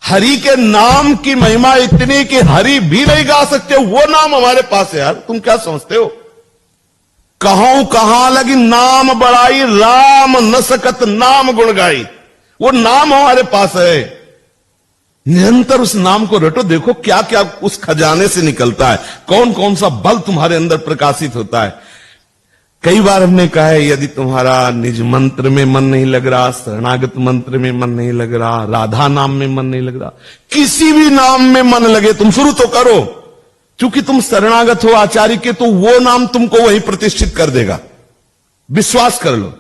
हरि के नाम की महिमा इतनी कि हरि भी नहीं गा सकते, वो नाम हमारे पास है। यार तुम क्या समझते हो? कहां लगी नाम बड़ाई, राम न सकत नाम गुण गाई। वो नाम हमारे पास है, निरंतर उस नाम को रटो। देखो क्या क्या उस खजाने से निकलता है, कौन कौन सा बल तुम्हारे अंदर प्रकाशित होता है। कई बार हमने कहा है, यदि तुम्हारा निज मंत्र में मन नहीं लग रहा, शरणागत मंत्र में मन नहीं लग रहा, राधा नाम में मन नहीं लग रहा, किसी भी नाम में मन लगे तुम शुरू तो करो। चूंकि तुम शरणागत हो आचार्य के, तो वो नाम तुमको वही प्रतिष्ठित कर देगा, विश्वास कर लो।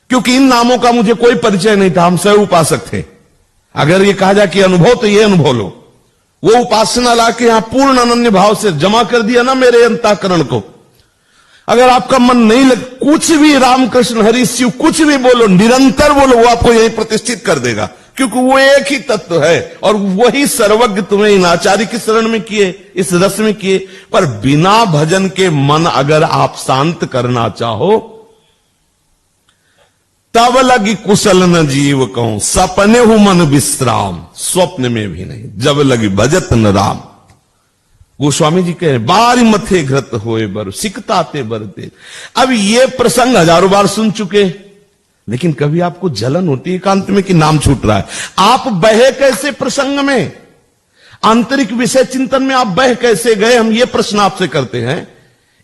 क्योंकि इन नामों का मुझे कोई परिचय नहीं था, हम स्वयं उपासक थे। अगर ये कहा जाए कि अनुभव, तो ये अनुभव लो। वो उपासना लाके यहां पूर्ण अनन्य भाव से जमा कर दिया ना मेरे अंतःकरण को। अगर आपका मन नहीं लग, कुछ भी रामकृष्ण हरि शिव कुछ भी बोलो, निरंतर बोलो, वो आपको यही प्रतिष्ठित कर देगा। क्योंकि वो एक ही तत्व है और वही सर्वज्ञ तुम्हें इन आचार्य की शरण में किए, इस रस में किए। पर बिना भजन के मन अगर आप शांत करना चाहो, तब लगी कुशल न जीव कहूं, सपने हूं मन विश्राम, स्वप्न में भी नहीं, जब लगी भजत न राम। गोस्वामी जी कह रहे, बारी मथे घृत होए बर सिकताते बरते। अब ये प्रसंग हजारों बार सुन चुके, लेकिन कभी आपको जलन होती है एकांत में कि नाम छूट रहा है। आप बहे कैसे प्रसंग में, आंतरिक विषय चिंतन में आप बह कैसे गए, हम ये प्रश्न आपसे करते हैं।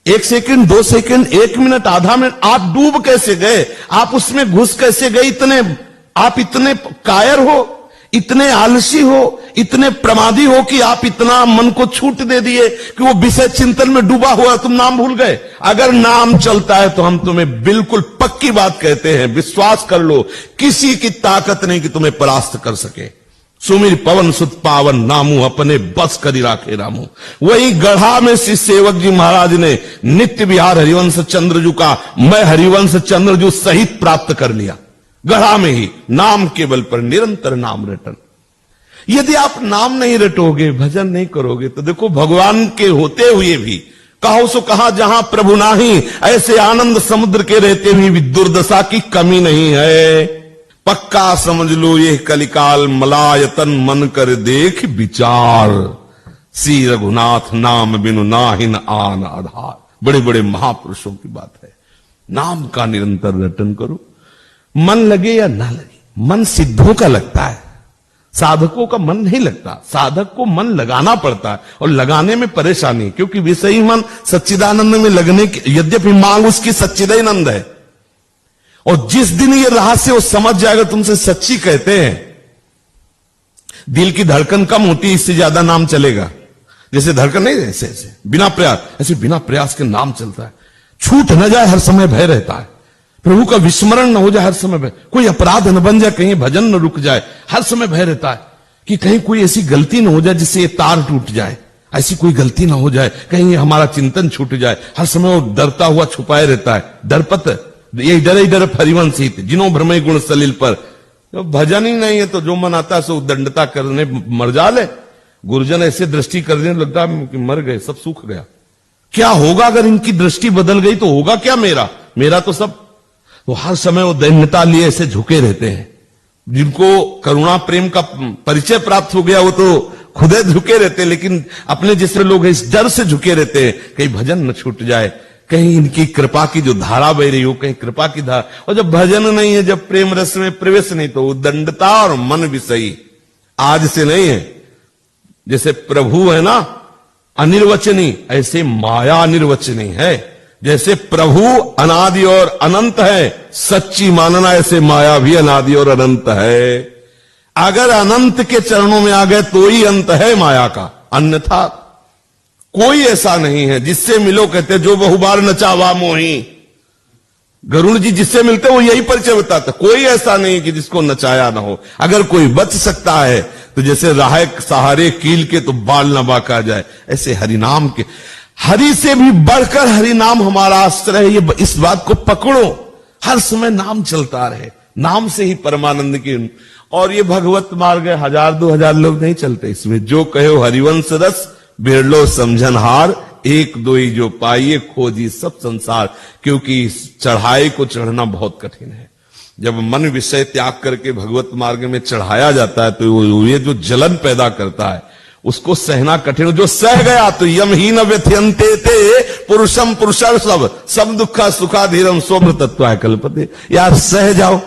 1 सेकंड, 2 सेकंड, 1 मिनट, आधा मिनट, आप डूब कैसे गए, आप उसमें घुस कैसे गए? आप इतने कायर हो, इतने आलसी हो, इतने प्रमादी हो कि आप इतना मन को छूट दे दिए कि वो विषय चिंतन में डूबा हुआ तुम नाम भूल गए। अगर नाम चलता है तो हम तुम्हें बिल्कुल पक्की बात कहते हैं, विश्वास कर लो, किसी की ताकत नहीं कि तुम्हें परास्त कर सके। सुमिर पवन सुत पावन नामू, अपने बस करी राखे रामू। वही गढ़ा में श्री सेवक जी महाराज ने नित्य विहार हरिवंश चंद्रजू का मैं हरिवंश चंद्रजू सहित प्राप्त कर लिया। गढ़ा में ही नाम केवल पर निरंतर नाम रटन। यदि आप नाम नहीं रटोगे, भजन नहीं करोगे, तो देखो भगवान के होते हुए भी कहो सो कहा जहां प्रभु नाही, ऐसे आनंद समुद्र के रहते हुए भी दुर्दशा की कमी नहीं है। पक्का समझ लो ये कलिकाल मलायतन, मन कर देख विचार, श्री रघुनाथ नाम बिनु नाहिन आन आधार। बड़े बड़े महापुरुषों की बात है। नाम का निरंतर रटन करो, मन लगे या ना लगे। मन सिद्धों का लगता है, साधकों का मन नहीं लगता। साधक को मन लगाना पड़ता है और लगाने में परेशानी, क्योंकि विषयी मन सच्चिदानंद में लगने की, यद्यपि मांग उसकी सच्चिदानंद है। और जिस दिन ये रहस्य वो समझ जाएगा, तुमसे सच्ची कहते हैं, दिल की धड़कन कम होती है, इससे ज्यादा नाम चलेगा। जैसे धड़कन नहीं, ऐसे ऐसे बिना प्रयास, ऐसे बिना प्रयास के नाम चलता है। छूट न जाए हर समय भय रहता है, प्रभु का विस्मरण न हो जाए हर समय भय, कोई अपराध न बन जाए, कहीं भजन न रुक जाए, हर समय भय रहता है कि कहीं कोई ऐसी गलती न हो जाए जिससे ये तार टूट जाए, ऐसी कोई गलती ना हो जाए, कहीं ये हमारा चिंतन छूट जाए। हर समय वो डरता हुआ छुपाए रहता है। डरपत ये डरे ही डर हरिवंश हित, जिनो भ्रमय गुण सलिल पर। तो भजन ही नहीं है तो जो मन आता है सो दंडता करने मर जाले। गुरुजन ऐसे दृष्टि करने लगता है कि मर गए, सब सूख गया। क्या होगा अगर इनकी दृष्टि बदल गई तो होगा क्या मेरा तो सब। तो हर समय वो दैन्यता लिए ऐसे झुके रहते हैं। जिनको करुणा प्रेम का परिचय प्राप्त हो गया वो तो खुदे झुके रहते हैं, लेकिन अपने जैसे लोग इस डर से झुके रहते हैं कहीं भजन न छूट जाए, कहीं इनकी कृपा की जो धारा बह रही हो, कहीं कृपा की धारा। और जब भजन नहीं है, जब प्रेम रस में प्रवेश नहीं, तो दंडता और मन विषयी आज से नहीं है। जैसे प्रभु है ना अनिर्वचनी, ऐसे माया अनिर्वचनी है। जैसे प्रभु अनादि और अनंत है, सच्ची मानना, ऐसे माया भी अनादि और अनंत है। अगर अनंत के चरणों में आ गए तो ही अंत है माया का, अन्यथा कोई ऐसा नहीं है। जिससे मिलो कहते जो बहुबार नचावा मोही, गरुड़ जी जिससे मिलते वो यही परिचय बताते, कोई ऐसा नहीं कि जिसको नचाया ना हो। अगर कोई बच सकता है तो जैसे राह सहारे कील के तो बाल न बाका जाए, ऐसे हरिनाम के, हरि से भी बढ़कर हरिनाम हमारा आश्रय है। ये इस बात को पकड़ो, हर समय नाम चलता रहे, नाम से ही परमानंद की। और ये भगवत मार्ग 1000-2000 लोग नहीं चलते इसमें। जो कहो हरिवंश रस बिरलो समझनहार, एक दो ही जो पाइए खोजी सब संसार। क्योंकि इस चढ़ाई को चढ़ना बहुत कठिन है। जब मन विषय त्याग करके भगवत मार्ग में चढ़ाया जाता है तो ये जो जलन पैदा करता है उसको सहना कठिन। जो सह गया तो यम ही न व्यथयन्ते ते पुरुषम पुरुषर सब दुखा सुखाधीरम सोम्र तत्व कल्पते। यार सह जाओ,